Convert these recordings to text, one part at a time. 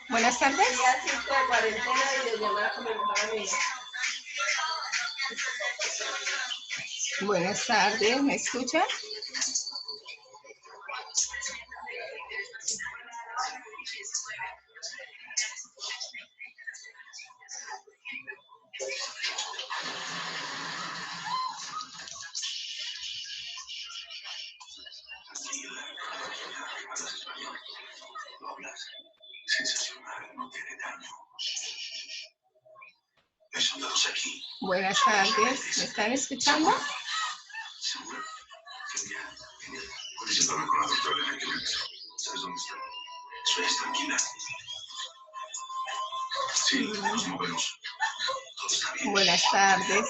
Buenas tardes. Buenas tardes, ¿me escucha? Buenas tardes, ¿me están escuchando? Puedes sentarme con la doctora Elena que ¿sabes dónde está? Eso es, tranquila. Sí, nos movemos. Todo está bien. Buenas tardes.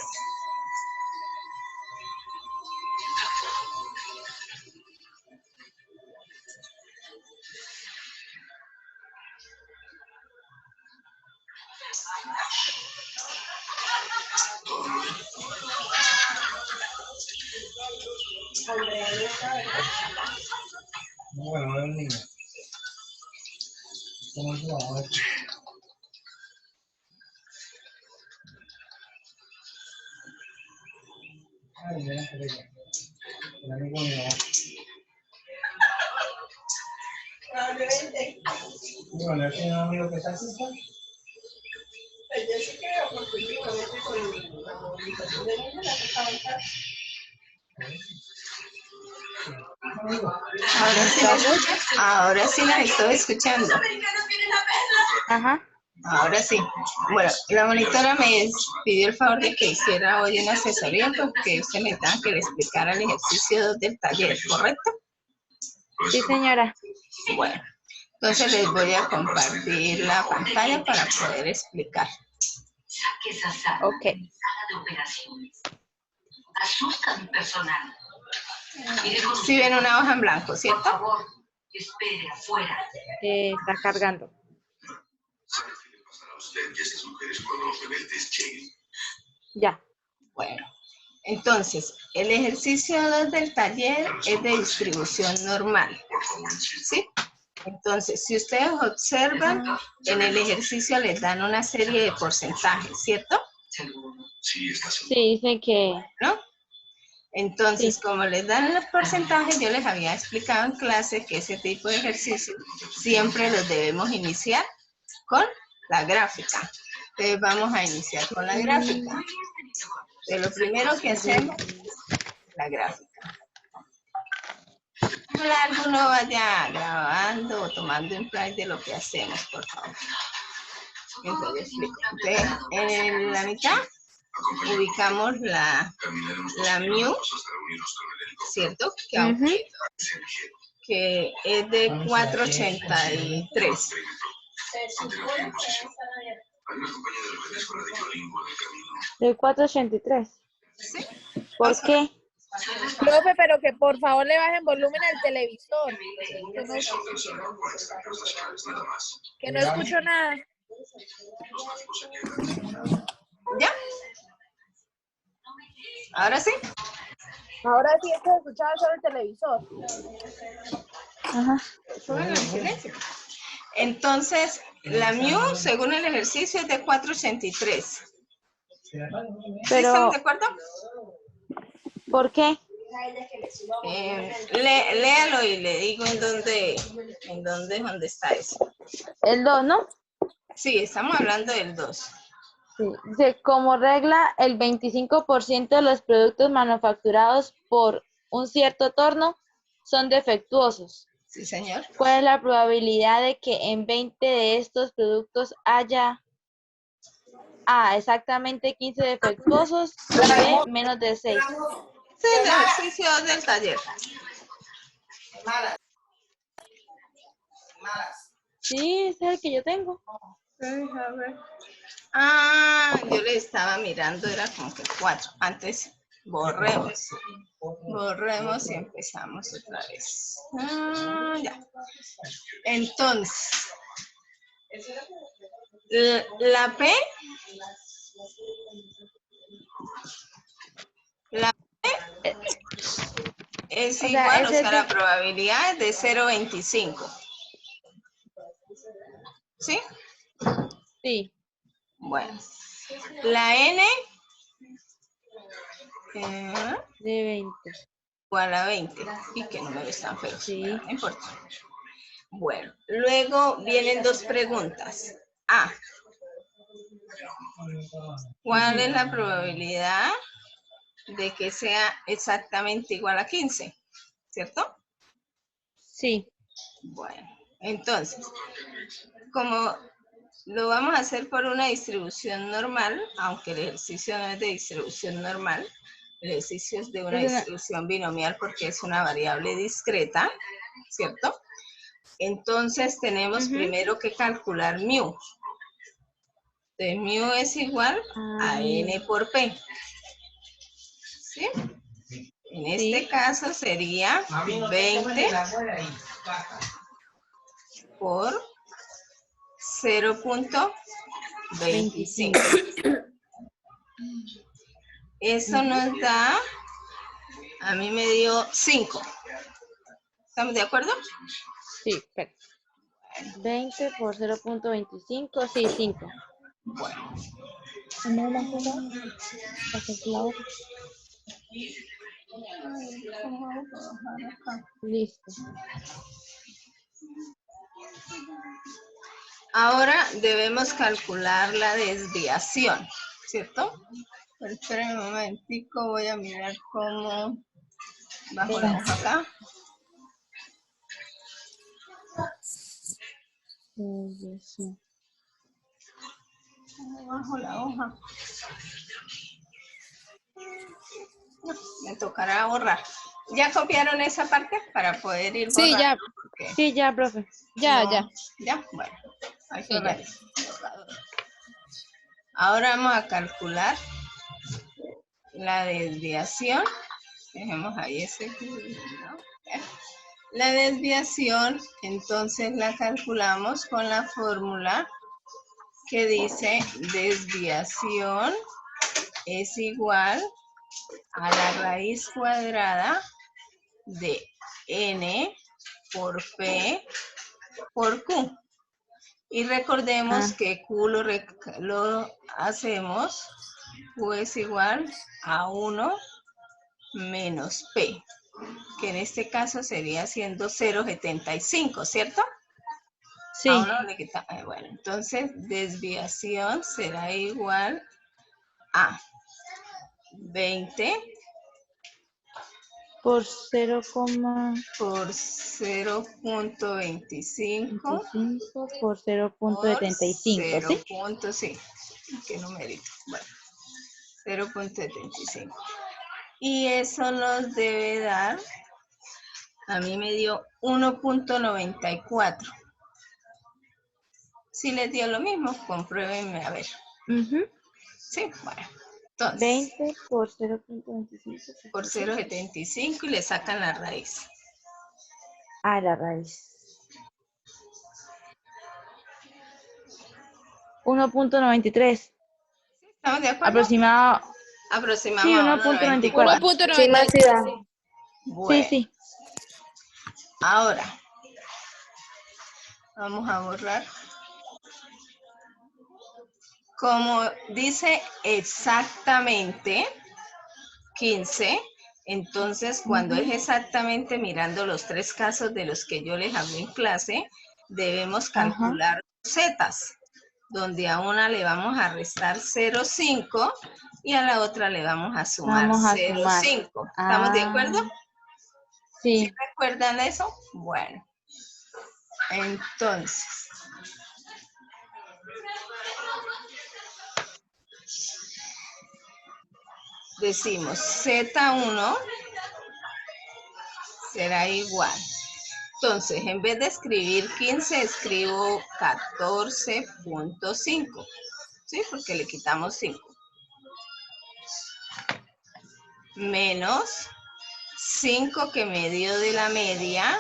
Bueno, no es un niño. ¿Cómo es la hora? Ay, mira, el amigo mío. Bueno, ¿tiene un amigo que está así? Yo sí creo, porque últimamente con la movilización de niños la que está avanzando. Ahora sí las estoy escuchando. Ajá. Ahora sí. Bueno, la monitora me pidió el favor de que hiciera hoy una asesoría porque usted necesitaba que le explicara el ejercicio del taller, ¿correcto? Sí, señora. Bueno, entonces les voy a compartir la pantalla para poder explicar. Ok. Asusta a mi personal. Si ven una hoja en blanco, Por ¿cierto? favor, espere afuera. Está cargando. ¿Sabe qué le pasará a usted y a estas mujeres cuando los rebeldes lleguen? Ya. Bueno, entonces, el ejercicio 2 del taller es de distribución normal, Por favor, insista. ¿sí? Entonces, si ustedes observan, en el ejercicio les dan una serie de porcentajes, ¿cierto? Sí, está seguro. Sí, dice que... ¿No? Entonces, Sí. como les dan los porcentajes, yo les había explicado en clase que ese tipo de ejercicios siempre los debemos iniciar con la gráfica. Entonces, vamos a iniciar con la gráfica. Lo primero que hacemos es la gráfica. Ojalá alguno vaya grabando o tomando en plan de lo que hacemos, por favor. Entonces, yo explico. Entonces, en la mitad ubicamos la mu, ¿cierto? Que es de 483. Hay una compañía de rebeldes con la de Yolingo en el camino. De 483. ¿Sí? ¿Por qué? Profe, pero que por favor le bajen volumen al televisor. Nada más. Que no escucho nada. Los nativos se quedan. ¿Ya? ¿Ahora sí? Ahora sí es que escuchaba solo el televisor. Ajá. Pónganlo en silencio. Entonces, la mu, según el ejercicio, es de 483. ¿Sí Pero, estamos de acuerdo? ¿por qué? Léalo y le digo en dónde está eso. El 2, ¿no? Sí, estamos hablando del 2. Sí. Dice, como regla, el 25% de los productos manufacturados por un cierto torno son defectuosos. Sí, señor. ¿Cuál es la probabilidad de que en 20 de estos productos haya A, exactamente 15 defectuosos y B, menos de 6? Este es el ejercicio del taller. Sí, ese es el que yo tengo. Ah, yo le estaba mirando, era como que 4. Antes Borremos. Borremos y empezamos otra vez. Ya. Entonces, la P es O sea, igual, o ese sea, es la de- probabilidad es de 0.25. ¿Sí? Sí, Bueno. La N de 20. igual a 20. Y qué números tan feos. Sí. Bueno, no importa. Bueno, luego vienen dos preguntas. A. ¿Cuál es la probabilidad de que sea exactamente igual a 15? ¿Cierto? Sí. Bueno, entonces, como lo vamos a hacer por una distribución normal, aunque el ejercicio no es de distribución normal, el ejercicio es de una Es una- distribución binomial porque es una variable discreta, ¿cierto? Entonces tenemos primero que calcular mu. Entonces mu es igual a n por p. ¿Sí? En este caso sería 20 por 0.25. Eso nos da, a mí me dio 5. ¿Estamos de acuerdo? Sí, perfecto. 20 por 0.25, sí, 5. Bueno, Listo. ahora debemos calcular la desviación, ¿cierto? Pero esperen un momentico, voy a mirar cómo bajo la hoja acá. Bajo la hoja. Me tocará borrar. ¿Ya copiaron esa parte para poder ir borrando? Sí, ya. Porque Sí, ya, profe. Ya, no- ya. ¿Ya? Bueno. Ahí Sí, ya. Ahora vamos a calcular la desviación. Dejemos ahí ese. ¿No? La desviación, entonces la calculamos con la fórmula que dice desviación es igual a la raíz cuadrada de n por p por q. Y recordemos que q lo hacemos, q es igual a 1 menos p, que en este caso sería siendo 0.75, ¿cierto? Sí. A 1 le quita, bueno, entonces desviación será igual a 20 Por 0, por 0.25 por por 0.75, ¿sí? 0. Sí, ¿qué numerito? Bueno, 0.75. Y eso nos debe dar, a mí me dio 1.94. Si les dio lo mismo, compruébenme a ver. Sí, bueno. Entonces, 20 por 0.25. por 0.75 y le sacan la raíz. Ah, la raíz. 1.93. ¿Estamos de acuerdo? Aproximado. Aproximado Sí, a 1.94. 1.94. Bueno, Sí. ahora vamos a borrar. Como dice exactamente 15, entonces cuando es exactamente mirando los 3 casos de los que yo les hablé en clase, debemos calcular zetas, donde a una le vamos a restar 0,5 y a la otra le vamos a sumar 0,5. ¿Estamos de acuerdo? Sí. ¿Sí recuerdan eso? Bueno, entonces, decimos Z1 será igual. Entonces, en vez de escribir 15, escribo 14.5. ¿Sí? Porque le quitamos 5. menos 5 que me dio de la media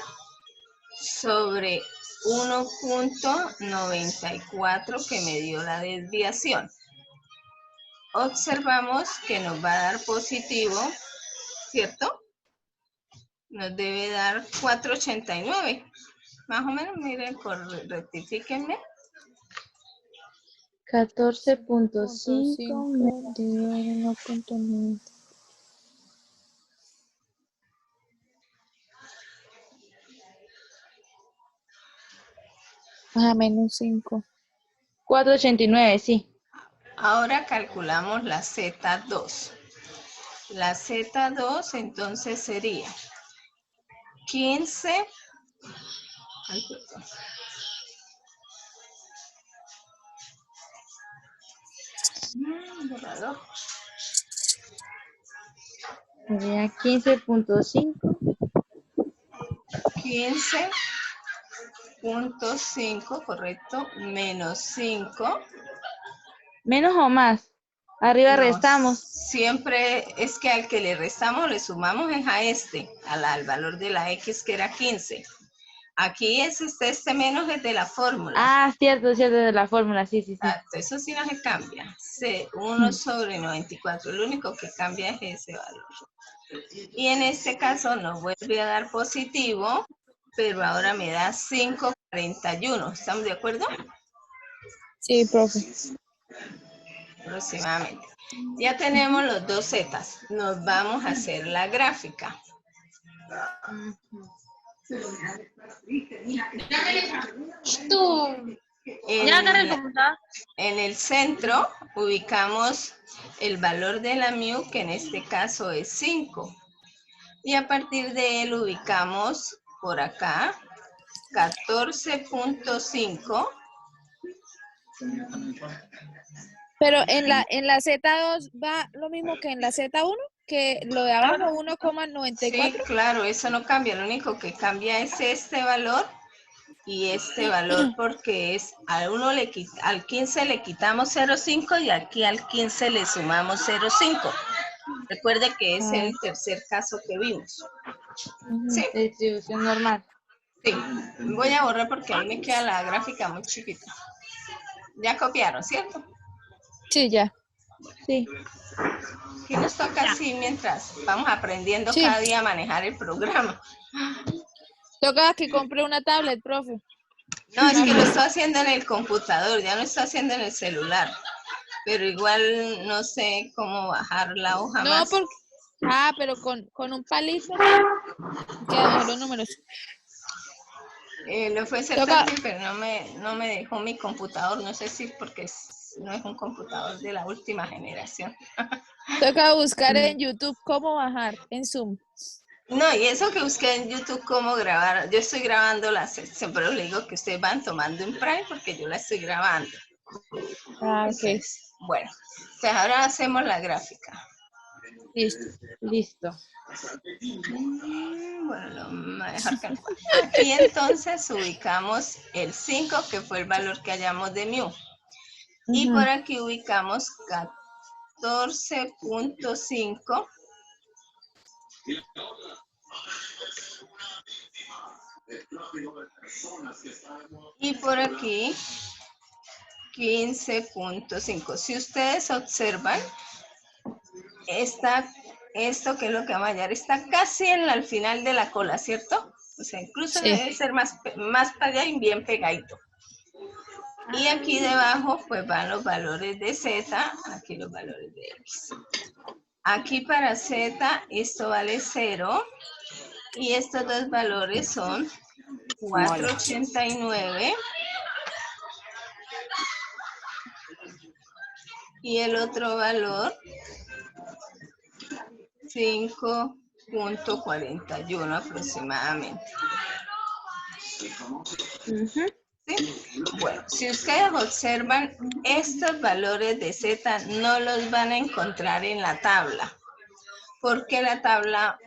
sobre 1.94 que me dio la desviación. Observamos que nos va a dar positivo, ¿cierto? Nos debe dar 4.89. Más o menos, miren, rectifíquenme. 14.5 metido en 1.9. Menos 5. 4.89, sí. Ahora calculamos la Z2. La Z2 entonces sería 15. Ay, perdón. Borrador. Sería 15.5. 15.5, correcto, menos 5. ¿Menos o más? Arriba No, restamos. siempre es que al que le restamos le sumamos es a este, al valor de la X que era 15. Aquí es este menos es de la fórmula. Ah, cierto, de la fórmula, sí. Exacto, eso sí no se cambia. 1 sobre 94, lo único que cambia es ese valor. Y en este caso nos vuelve a dar positivo, pero ahora me da 5.41. ¿Estamos de acuerdo? Sí, profe. Aproximadamente. Ya tenemos los dos zetas. Nos vamos a hacer la gráfica. En el centro ubicamos el valor de la mu, que en este caso es 5. Y a partir de él ubicamos por acá 14.5. Pero en la Z2 va lo mismo que en la Z1, que lo de abajo 1,94. Sí, claro, eso no cambia. Lo único que cambia es este valor y este valor, porque es al 15 le quitamos 0,5 y aquí al 15 le sumamos 0,5. Recuerde que es el tercer caso que vimos. Sí. Distribución normal. Sí, voy a borrar porque ahí me queda la gráfica muy chiquita. Ya copiaron, ¿cierto? Sí, ya. Sí. Aquí nos toca así mientras vamos aprendiendo Sí. cada día a manejar el programa. Toca que compre una tablet, profe. No, es que lo estoy haciendo en el computador, ya no estoy haciendo en el celular. Pero igual no sé cómo bajar la hoja No, más. porque... pero con un palito quedan mejor los números. Lo fue a hacer Toca- también, pero no me dejó mi computador. No sé si porque no es un computador de la última generación. Toca buscar en YouTube cómo bajar en Zoom. No, y eso que busqué en YouTube cómo grabar. Yo estoy grabando la sección, pero le digo que ustedes van tomando en Prime porque yo la estoy grabando. Ok. Entonces, bueno, entonces ahora hacemos la gráfica. Listo. Bueno, lo mejor que no. Aquí entonces ubicamos el 5, que fue el valor que hallamos de mu. Y por aquí ubicamos 14.5. Y por aquí 15.5. Si ustedes observan, esto que es lo que vamos a hallar, está casi al final de la cola, ¿cierto? O sea, incluso Sí. debe ser más para allá y bien pegadito. Y aquí debajo pues van los valores de Z, aquí los valores de X. Aquí para Z esto vale 0 y estos dos valores son 4.89 y el otro valor 5.41 aproximadamente. ¿Sí? Bueno, si ustedes observan, estos valores de Z no los van a encontrar en la tabla, porque la tabla,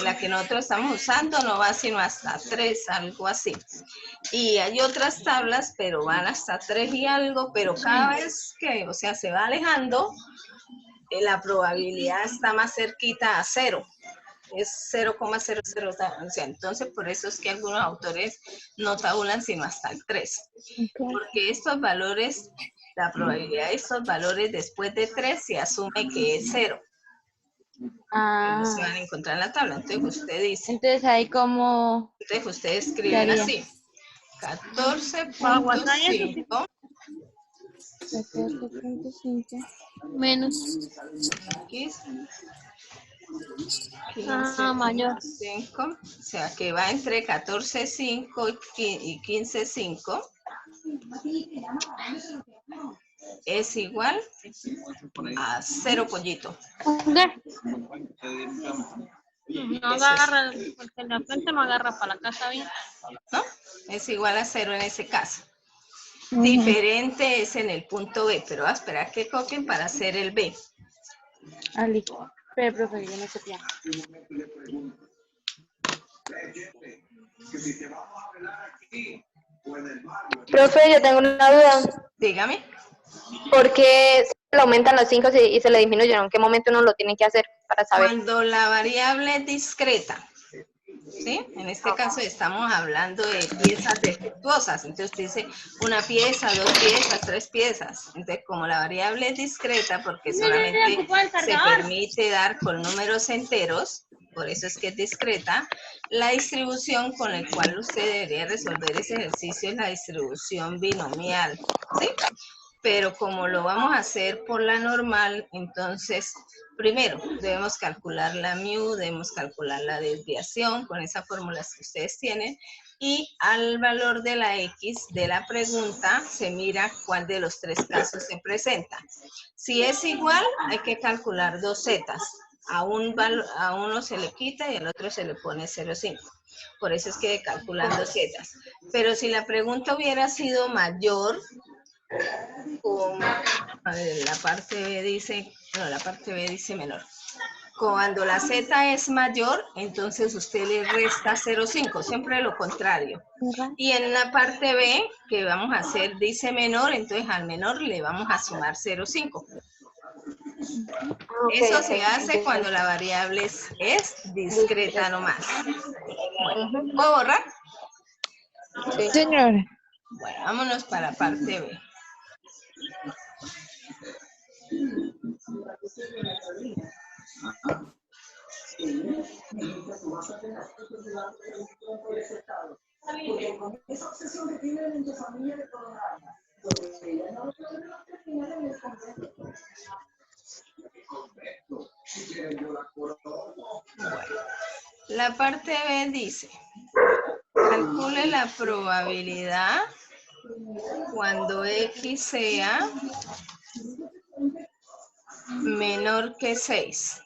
la que nosotros estamos usando, no va sino hasta 3, algo así. Y hay otras tablas, pero van hasta 3 y algo, pero cada vez que, o sea, se va alejando, la probabilidad está más cerquita a 0. Es 0,00. O sea, entonces por eso es que algunos autores no tabulan sino hasta el 3. Porque estos valores, la probabilidad de estos valores después de 3 se asume que es 0. No se van a encontrar en la tabla. Entonces usted dice. Entonces ahí como... Entonces usted escribe así. 14.5 menos. X Mayor. 5, o sea que va entre 14.5 y 15.5 es igual a 0 pollito. No agarra, porque la frente no agarra para la casa bien. ¿No? Es igual a 0 en ese caso. Diferente es en el punto B, pero va a esperar que copien para hacer el B. listo. Pero, profe, yo no sé bien. Profe, yo tengo una duda. Dígame. ¿Por qué se le aumentan los 5 y se le disminuyen? ¿En qué momento uno lo tiene que hacer para saber? Cuando la variable es discreta, ¿sí? En este caso estamos hablando de piezas defectuosas. Entonces usted dice una pieza, 2 piezas, 3 piezas. Entonces como la variable es discreta porque solamente se permite dar con números enteros, por eso es que es discreta, la distribución con la cual usted debería resolver ese ejercicio es la distribución binomial, ¿sí? Pero como lo vamos a hacer por la normal, entonces, primero, debemos calcular la mu, debemos calcular la desviación con esas fórmulas que ustedes tienen, y al valor de la X de la pregunta se mira cuál de los 3 casos se presenta. Si es igual, hay que calcular 2 zetas. A uno se le quita y al otro se le pone 0,5. Por eso es que calculando zetas. Pero si la pregunta hubiera sido mayor, como, a ver, la parte B dice, no, la parte B dice menor. Cuando la Z es mayor, entonces usted le resta 0,5, siempre lo contrario. Y en la parte B, que vamos a hacer, dice menor, entonces al menor le vamos a sumar 0,5. Eso se hace cuando la variable es discreta nomás. Bueno, ¿puedo borrar? Sí, señora. Bueno, vámonos para la parte B. La parte B dice, calcule la probabilidad cuando X sea menor que 6.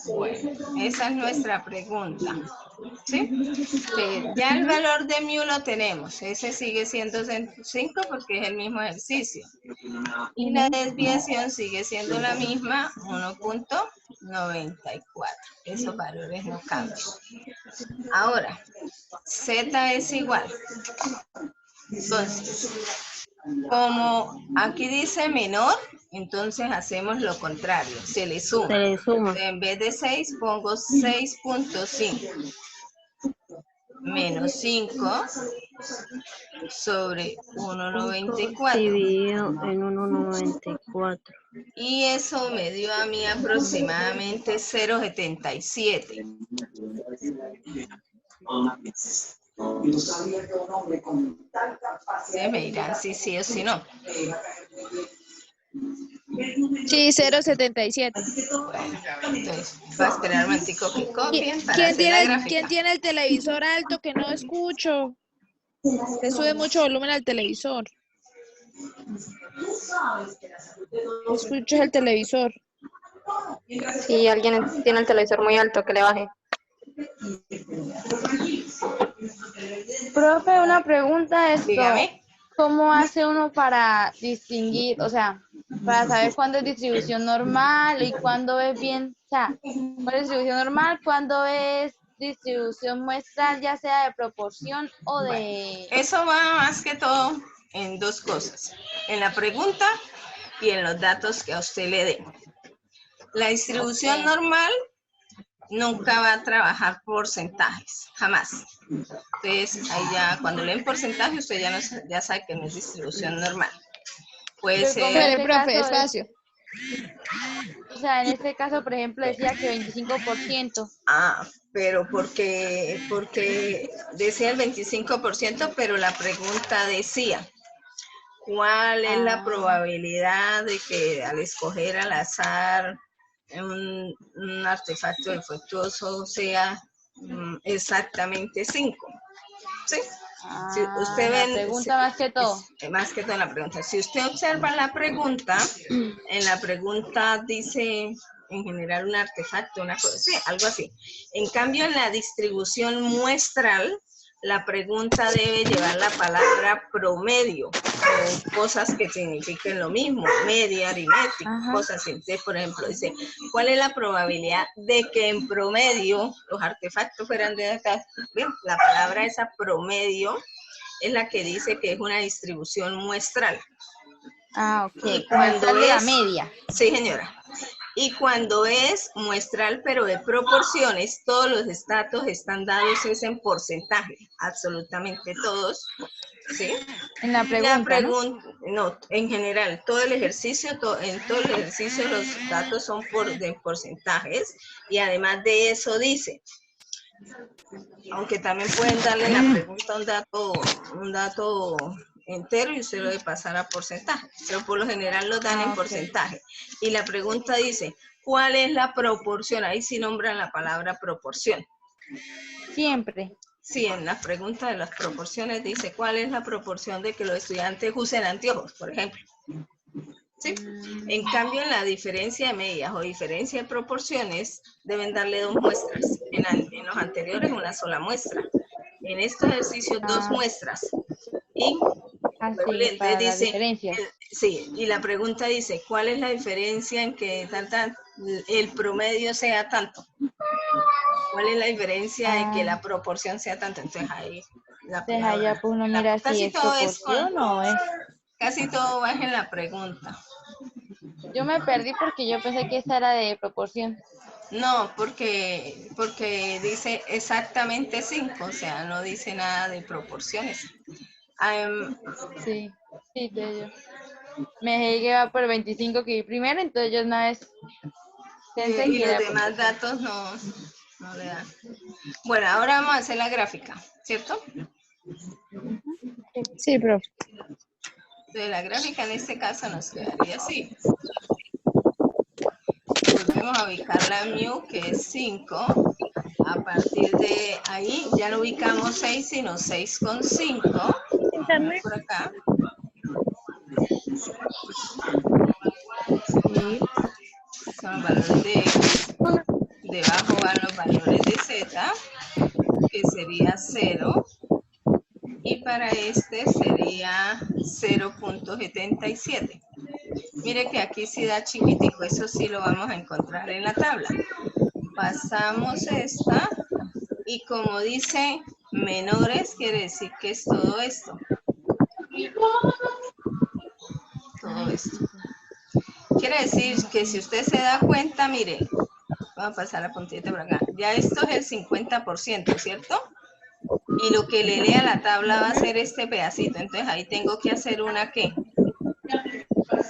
Bueno, esa es nuestra pregunta, ¿sí? Ya el valor de mu lo tenemos, ese sigue siendo 5 porque es el mismo ejercicio. Y la desviación sigue siendo la misma, 1.94. Esos valores no cambian. Ahora, Z es igual. Entonces, como aquí dice menor, entonces hacemos lo contrario, se le suma. Se le suma. En vez de 6 pongo 6.5 menos 5 sobre 1.94. Dividido en 1.94. Y eso me dio a mí aproximadamente 0.77. Ustedes me dirán si sí o si no. Sí, 0.77. Bueno, entonces va a esperar un momentico que copien para hacer la gráfica. ¿Quién tiene el televisor alto que no escucho? Le sube mucho volumen al televisor. Escuchas el televisor. Si alguien tiene el televisor muy alto, que le baje. Profe, una pregunta es, Dígame. ¿cómo hace uno para distinguir, o sea, para saber cuándo es distribución normal y cuándo es bien, o sea, cuándo es distribución normal, cuándo es distribución muestral, ya sea de proporción o de... Eso va más que todo en 2 cosas. En la pregunta y en los datos que a usted le den. La distribución normal nunca va a trabajar porcentajes, jamás. Entonces, ahí ya, cuando leen porcentaje, usted ya sabe que no es distribución normal. Puede Pero como ser... en este profe, caso es- despacio. O sea, en este caso, por ejemplo, decía que 25%. Ah, pero porque decía el 25%, pero la pregunta decía, ¿cuál es la probabilidad de que al escoger al azar un artefacto defectuoso sea exactamente 5? ¿Sí? Si usted La ve, pregunta más que todo. más que todo la pregunta. Si usted observa la pregunta, en la pregunta dice en general un artefacto, una cosa, sí, algo así. En cambio, en la distribución muestral, la pregunta debe llevar la palabra promedio, o cosas que signifiquen lo mismo, media, aritmética, cosas así. Entonces, por ejemplo, dice, ¿cuál es la probabilidad de que en promedio los artefactos fueran de acá? Bien, la palabra esa promedio es la que dice que es una distribución muestral. Ok. Y cuando Muestral de la es... media. Sí, señora. Y cuando es muestral, pero de proporciones, todos los datos están dados es en porcentaje, absolutamente todos, ¿sí? En la pregunta, ¿no? En general, todo el ejercicio, en todo el ejercicio los datos son de porcentajes, y además de eso dice, aunque también pueden darle en la pregunta un dato entero y usted lo debe pasar a porcentaje, pero por lo general lo dan en porcentaje. Y la pregunta dice, ¿cuál es la proporción? Ahí sí nombran la palabra proporción. Siempre. Sí, en la pregunta de las proporciones dice, ¿cuál es la proporción de que los estudiantes usen anteojos, por ejemplo? ¿Sí? En cambio, en la diferencia de medias o diferencia de proporciones, deben darle 2 muestras. En los anteriores, una sola muestra. En este ejercicio, 2 muestras. Y para las diferencias. Sí, y la pregunta dice, ¿cuál es la diferencia en que el promedio sea tanto? ¿Cuál es la diferencia de que la proporción sea tanto? Entonces ahí la palabra, ya pues uno mira si es proporción o es... Casi todo va en la pregunta. Yo me perdí porque yo pensé que esta era de proporción. No, porque dice exactamente 5, o sea, no dice nada de proporciones. Sí, yo. Me dejé llevar por 25 que vi primero, entonces yo una vez pensé y que los era demás datos no le dan. Bueno, ahora vamos a hacer la gráfica, ¿cierto? Sí, profe. Entonces la gráfica en este caso nos quedaría así. Volvemos a ubicar la mu, que es 5. A partir de ahí ya no ubicamos 6, sino 6,5. Por acá. Sí. Son los valores de X. Debajo van los valores de Z, que sería 0. Y para este sería 0.77. Mire que aquí sí da chiquitico, eso sí lo vamos a encontrar en la tabla. Pasamos esta y como dice menores, quiere decir que es todo esto. Todo esto. Quiere decir que si usted se da cuenta, mire, vamos a pasar la puntita por acá. Ya esto es el 50%, ¿cierto? Y lo que le lea la tabla va a ser este pedacito. Entonces ahí tengo que hacer una ¿qué?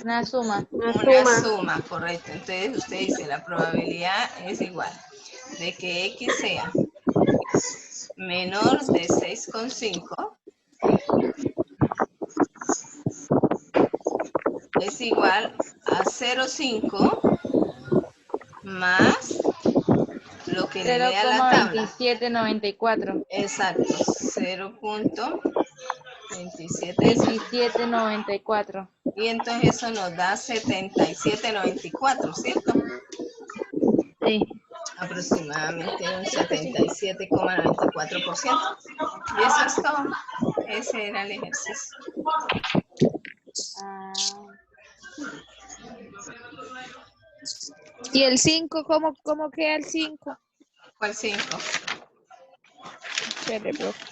Una suma. Una suma, correcto. Entonces usted dice la probabilidad es igual de que X sea menor de 6,5 es igual a 0,5 más lo que le lea la tabla. 0,2794. Exacto, 2794. Y entonces eso nos da 77,94, ¿cierto? Sí. Aproximadamente un 77,94%. Y eso es todo. Ese era el ejercicio. ¿Y el 5? ¿Cómo queda el 5? ¿Cuál 5? Espere, profe.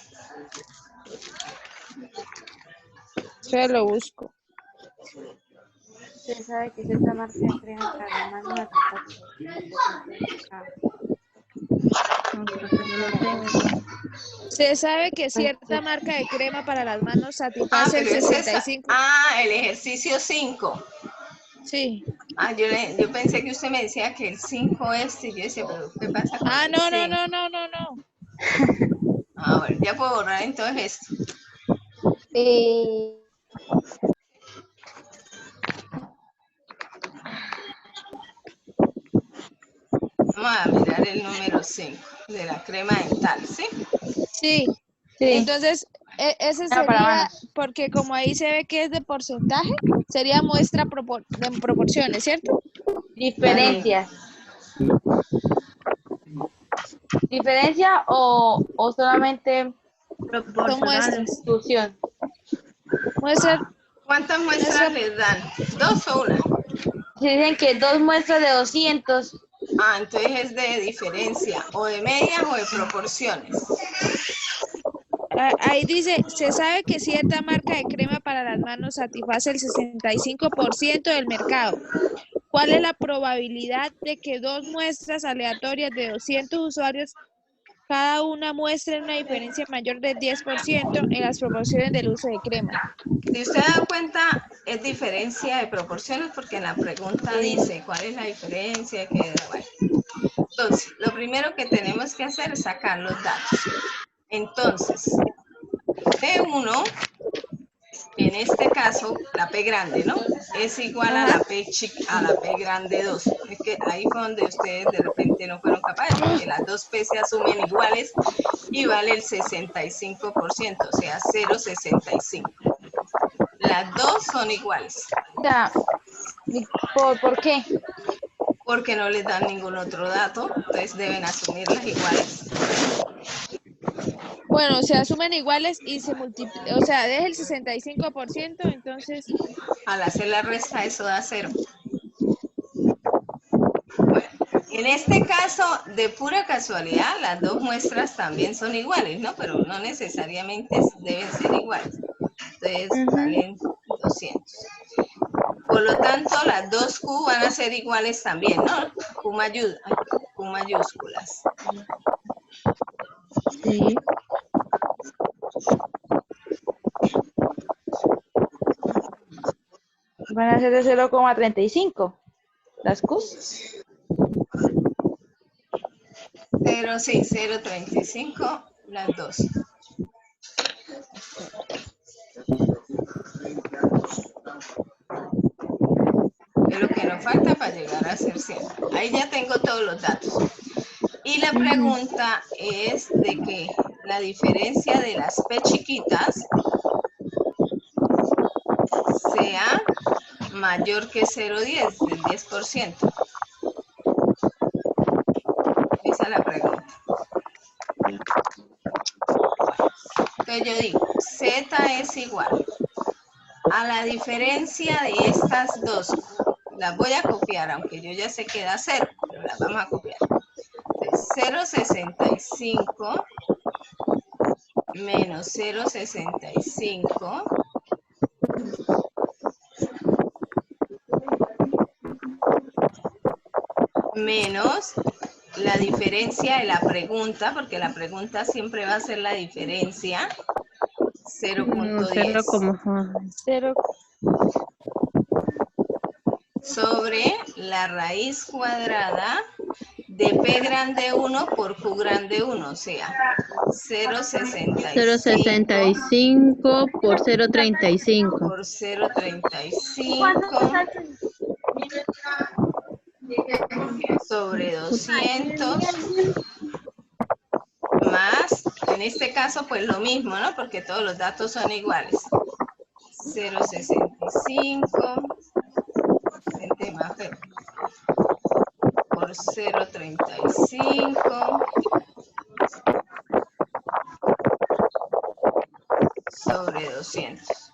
Yo lo busco. Se sabe que cierta marca de crema para las manos Se sabe que cierta marca de crema para las manos satisface el pero es esa. 65. El ejercicio 5. Sí. Yo pensé que usted me decía que el 5 es, y yo decía, pero ¿qué pasa con el No. Bueno, ya puedo borrar entonces esto. Sí. Vamos a mirar el número 5 de la crema dental, ¿sí? Sí. Sí. Entonces, ese Para sería, manos. porque como ahí se ve que es de porcentaje, sería muestra de proporciones, ¿cierto? Diferencias. ¿Diferencia o solamente Son muestras. distribución? Muestras, ¿Cuántas muestras les dan? ¿2 o 1? Si dicen que 2 muestras de 200, Entonces es de diferencia, o de medias o de proporciones. ahí dice, se sabe que cierta marca de crema para las manos satisface el 65% del mercado. ¿Cuál es la probabilidad de que 2 muestras aleatorias de 200 usuarios cada una muestre una diferencia mayor del 10% en las proporciones del uso de crema? Si usted da cuenta, es diferencia de proporciones porque en la pregunta dice cuál es la diferencia. Bueno. Entonces, lo primero que tenemos que hacer es sacar los datos. Entonces, P1, en este caso, la P grande, ¿no? Es igual a la P grande 2. Es que ahí fue donde ustedes de repente no fueron capaces, porque las dos P se asumen iguales y vale el 65%, o sea, 0,65. Las dos son iguales. o sea, ¿por qué? Porque no les dan ningún otro dato, entonces deben asumirlas iguales. Bueno, se asumen iguales y se multiplica, o sea, deja el 65%, entonces... Al hacer la resta, eso da 0. Bueno, en este caso, de pura casualidad, las dos muestras también son iguales, ¿no? Pero no necesariamente deben ser iguales. Entonces, valen 200. Por lo tanto, las dos Q van a ser iguales también, ¿no? Q mayúsculas. Sí. Van a ser de 0,35 las Qs. 0,35 las dos. Es lo que nos falta para llegar a ser 100. Ahí ya tengo todos los datos. Y la pregunta es de que la diferencia de las P chiquitas sea mayor que 0,10, del 10%. Esa es la pregunta. Entonces yo digo, Z es igual a la diferencia de estas dos. Las voy a copiar, aunque yo ya sé que da 0, pero las vamos a copiar. Entonces, 0,65 menos 0,65 menos la diferencia de la pregunta, porque la pregunta siempre va a ser la diferencia, 0,10 sobre la raíz cuadrada de P grande 1 por Q grande 1, o sea, 0,65 por 0,35. Por 0,35 sobre 200 más, en este caso pues lo mismo, ¿no? Porque todos los datos son iguales. 0,65 por 0,35 sobre 200.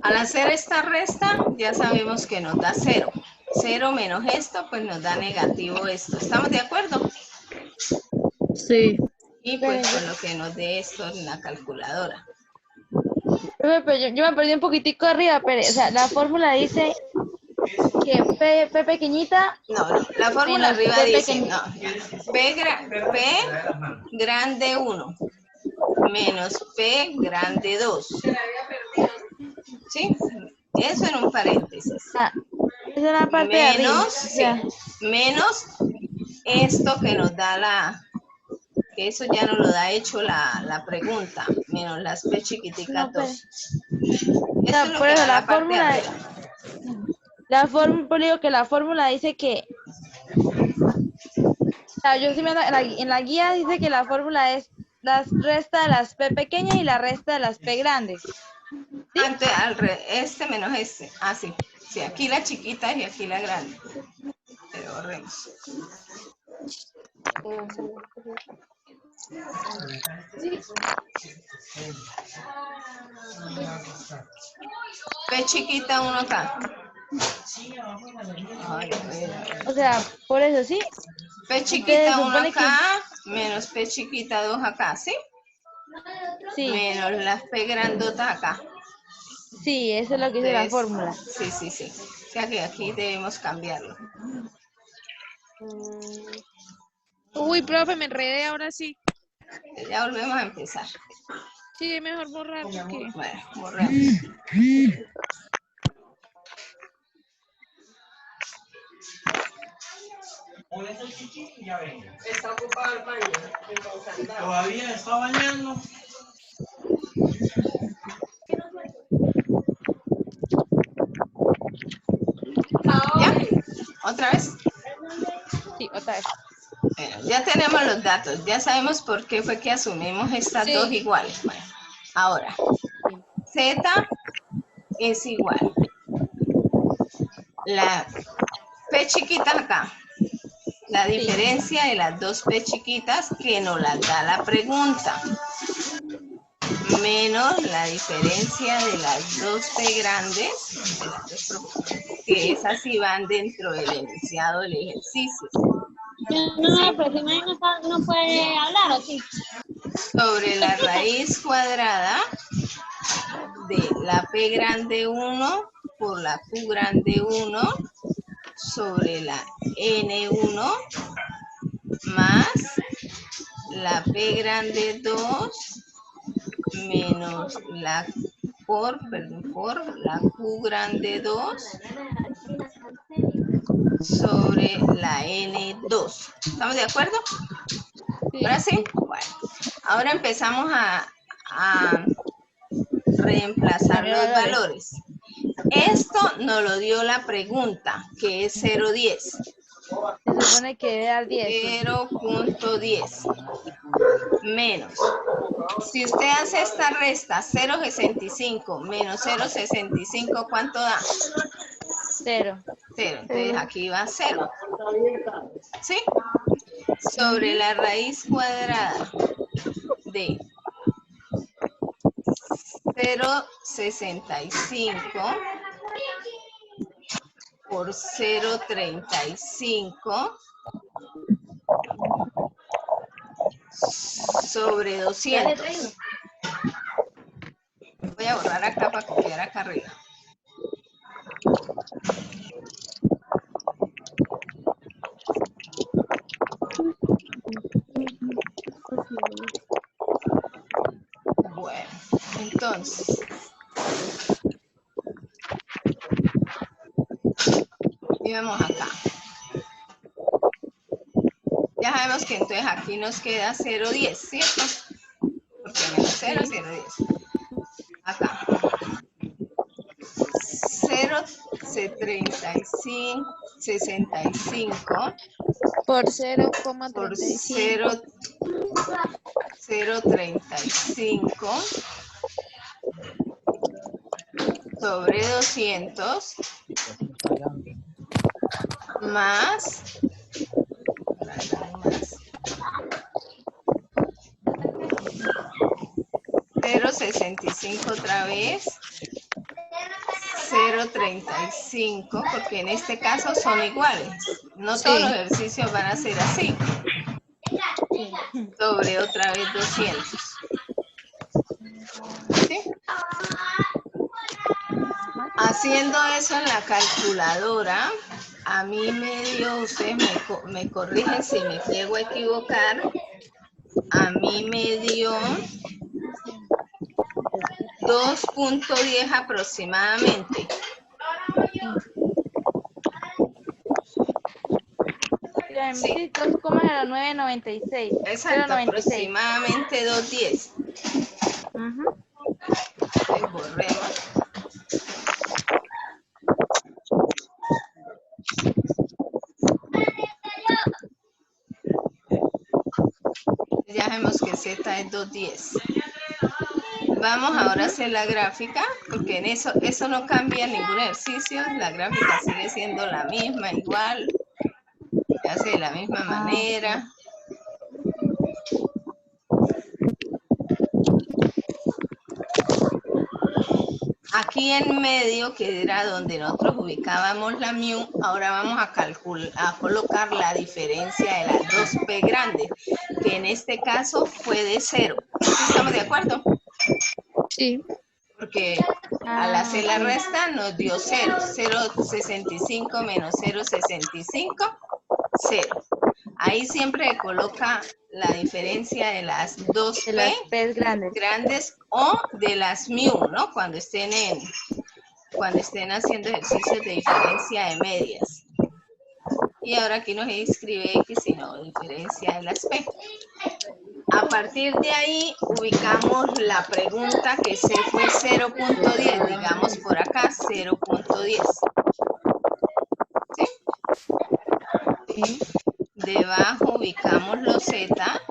Al hacer esta resta, ya sabemos que nos da 0. 0 menos esto, pues nos da negativo esto. ¿Estamos de acuerdo? Sí. Y pues con lo que nos dé esto en la calculadora. Yo me perdí un poquitico arriba, pero, o sea, la fórmula dice que P pequeñita. No, la fórmula menos arriba P dice, pequeñita. no, P grande 1 menos P grande 2. ¿Sí? Eso en un paréntesis. Ah, esa es la parte de arriba. Menos, sí, menos esto que nos da que eso ya nos lo da hecho la pregunta, menos las P chiquiticas 2. Eso es lo por que eso da la la parte de fórmula, arriba. digo que la fórmula dice que, o sea, yo sí en la guía dice que la fórmula es la resta de las P pequeñas y la resta de las P grandes. ¿Sí? Este menos este. Ah, sí. Sí, aquí la chiquita y aquí la grande. Pero borremos. P chiquita 1 acá. Ay, o sea, por eso sí. P chiquita 1 acá, menos P chiquita 2 acá, ¿sí? Sí. Menos las P grandotas acá. Sí, eso es lo que dice la fórmula. Sí, sí, sí. O sea que aquí debemos cambiarlo. Uy, profe, me enredé ahora sí. Ya volvemos a empezar. Sí, es mejor borrar porque... Bueno, borremos. Está ocupado el baño. Todavía está bañando. ¿Ya? ¿Otra vez? Sí, otra vez. Bueno, ya tenemos los datos. Ya sabemos por qué fue que asumimos estas dos iguales. Bueno, ahora, Z es igual. La P chiquita acá. La diferencia de las dos P chiquitas que nos las da la pregunta. Menos la diferencia de las dos P grandes, que esas sí van dentro del enunciado del ejercicio. No, pero si no puede hablar, ¿o sí? Sobre la raíz cuadrada de la P grande 1 por la Q grande 1 sobre la N1 más la P grande 2 menos la por la Q grande 2 sobre la N2. ¿Estamos de acuerdo? ¿Ahora sí? Bueno, ahora empezamos a reemplazar los valores. Esto nos lo dio la pregunta, que es 0,10. Se supone que debe dar 10. 0.10 menos. Si usted hace esta resta, 0,65 menos 0,65, ¿cuánto da? 0. 0. Entonces aquí va 0. ¿Sí? Sobre la raíz cuadrada de 0,65 por 0,35 sobre 200. Voy a borrar acá para copiar acá arriba. Bueno, entonces, y vamos acá. Ya sabemos que entonces aquí nos queda 0,10, ¿cierto? Porque menos 0, 0,10. Acá. 0,65 por por 0,35 0,35 sobre 200 más 0,65 otra vez, 0,35, porque en este caso son iguales. No todos los ejercicios van a ser así. Sobre otra vez 200. ¿Sí? Haciendo eso en la calculadora, a mí me dio, ustedes me corrigen si me llego a equivocar, a mí me dio 2.10 aproximadamente. Sí, 2,0996. Exacto, 0,96. aproximadamente 2.10. Entonces, borremos. Ya vemos que Z es 2.10. Vamos ahora a hacer la gráfica, porque en eso no cambia ningún ejercicio. La gráfica sigue siendo la misma, igual. Se hace de la misma manera. Aquí en medio, que era donde nosotros ubicábamos la mu, ahora vamos a colocar la diferencia de las dos P grandes, que en este caso fue de 0. ¿Estamos de acuerdo? Sí. Porque al hacer la resta nos dio 0. 0,65 menos 0,65, 0. Ahí siempre coloca la diferencia de las dos P grandes o de las mu, ¿no? Cuando estén haciendo ejercicios de diferencia de medias. Y ahora aquí nos escribe X, sino diferencia de las P. A partir de ahí ubicamos la pregunta que se fue 0.10, digamos por acá 0.10. ¿Sí? Sí. Debajo ubicamos los Z,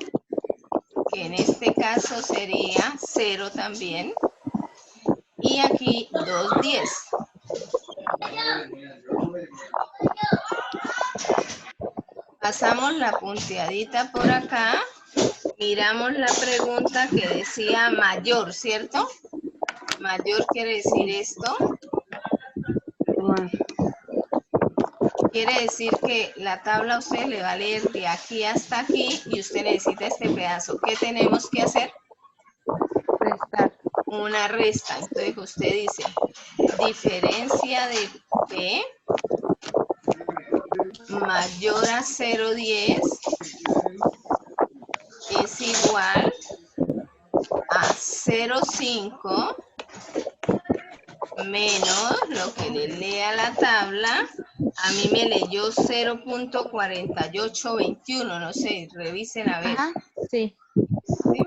que en este caso sería 0 también. Y aquí 2.10. Pasamos la punteadita por acá. Miramos la pregunta que decía mayor, ¿cierto? Mayor quiere decir esto. Quiere decir que la tabla a usted le va a leer de aquí hasta aquí y usted necesita este pedazo. ¿Qué tenemos que hacer? Restar. Una resta. Entonces usted dice, diferencia de P mayor a 0.10 es igual a 0.5 menos lo que le lea la tabla. A mí me leyó 0.4821, no sé, revisen a ver. Ajá, sí. ¿Sí?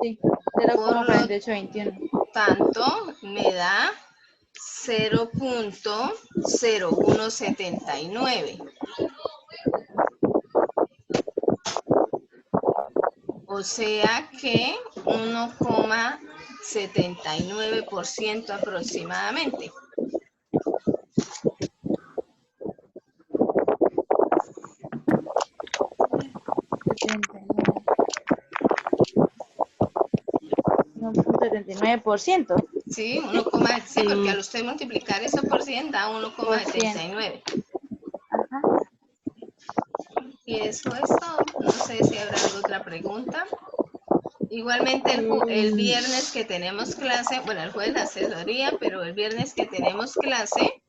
Sí, 0.4821. Tanto me da 0.0179. O sea que 1,79% aproximadamente. ¿1.79%? Sí, 1, sí, porque al usted multiplicar eso por 100 da 1,79. Ajá. Y eso es todo. No sé si habrá otra pregunta. Igualmente el viernes que tenemos clase, bueno, el jueves la asesoría, pero el viernes que tenemos clase,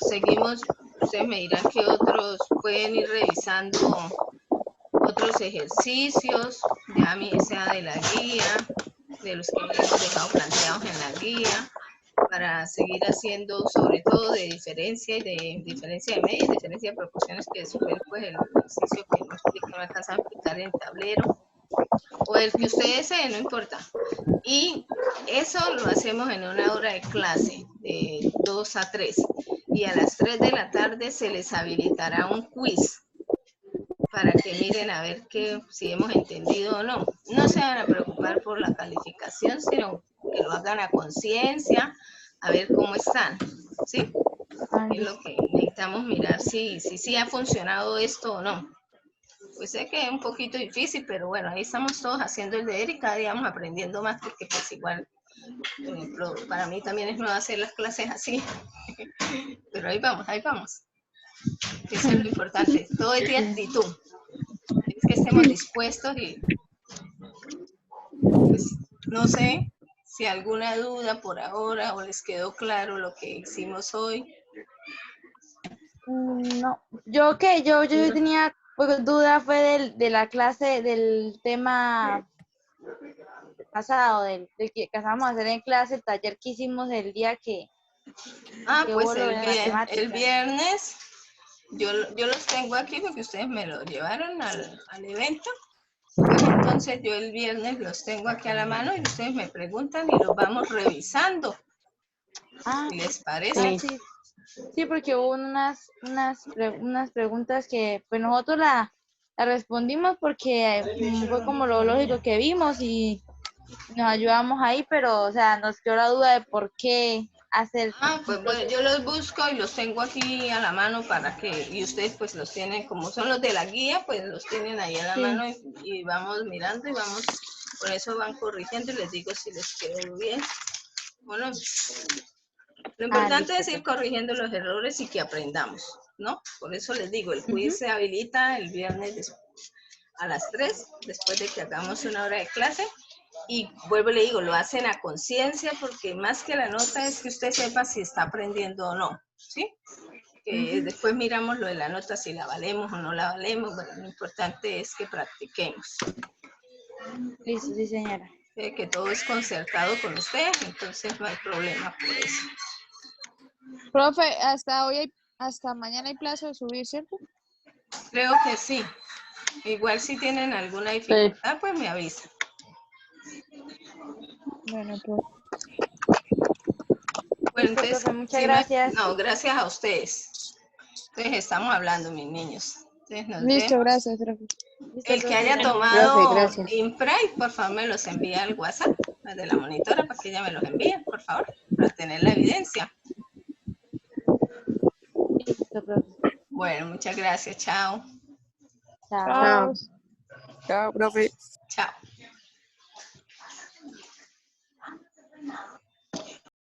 seguimos, ustedes me dirán que otros pueden ir revisando otros ejercicios, ya sea de la guía, de los que hemos dejado planteados en la guía, para seguir haciendo sobre todo de diferencia y de diferencia de medias, diferencia de proporciones, que después pues el ejercicio que no alcanza a explicar en el tablero, o el que usted desee, no importa. Y eso lo hacemos en una hora de clase, de 2 a 3. Y a las 3 de la tarde se les habilitará un quiz para que miren a ver si hemos entendido o no. No se van a preocupar por la calificación, sino que lo hagan a conciencia, a ver cómo están, ¿sí? Es lo que necesitamos mirar si ha funcionado esto o no. Pues sé que es un poquito difícil, pero bueno, ahí estamos todos haciendo el deber y cada día vamos aprendiendo más, porque pues igual, por ejemplo, para mí también es nuevo hacer las clases así. Pero ahí vamos, ahí vamos. Eso es lo importante. Todo es de actitud. Es que estemos dispuestos y pues, no sé Si alguna duda por ahora o les quedó claro lo que hicimos hoy. No, yo tenía pues, duda fue de la clase del tema pasado, del que acabamos de hacer en clase, el taller que hicimos el día que Pues hubo lo de matemáticas. el viernes yo los tengo aquí porque ustedes me lo llevaron al evento. Pues entonces yo el viernes los tengo aquí a la mano y ustedes me preguntan y los vamos revisando. ¿Les parece? Sí, porque hubo unas preguntas que pues nosotros la respondimos porque fue como lo lógico que vimos y nos ayudamos ahí, pero o sea, nos quedó la duda de por qué hacer. Pues bueno, yo los busco y los tengo aquí a la mano para que, y ustedes pues los tienen, como son los de la guía, pues los tienen ahí a la mano y vamos mirando y vamos, por eso van corrigiendo y les digo si les quedó bien. Bueno, lo importante es ir corrigiendo los errores y que aprendamos, ¿no? Por eso les digo, el quiz se habilita el viernes a las 3, después de que hagamos una hora de clase. Y vuelvo y le digo, lo hacen a conciencia porque más que la nota es que usted sepa si está aprendiendo o no, ¿sí? Que después miramos lo de la nota, si la valemos o no la valemos. Bueno, lo importante es que practiquemos. Listo, sí, señora. Que todo es concertado con usted, entonces no hay problema por eso. Profe, hasta mañana hay plazo de subir, ¿cierto? Creo que sí. Igual si tienen alguna dificultad, pues me avisan. Bueno, pues. Bueno, entonces, profe, muchas gracias. No, gracias a ustedes. Entonces estamos hablando, mis niños. Entonces, Listo, gracias, profe. El que haya tomado Impride, por favor, me los envía al WhatsApp, de la monitora, para que ella me los envíe, por favor, para tener la evidencia. Listo, profe. Bueno, muchas gracias. Chao. Chao. Chao, profe.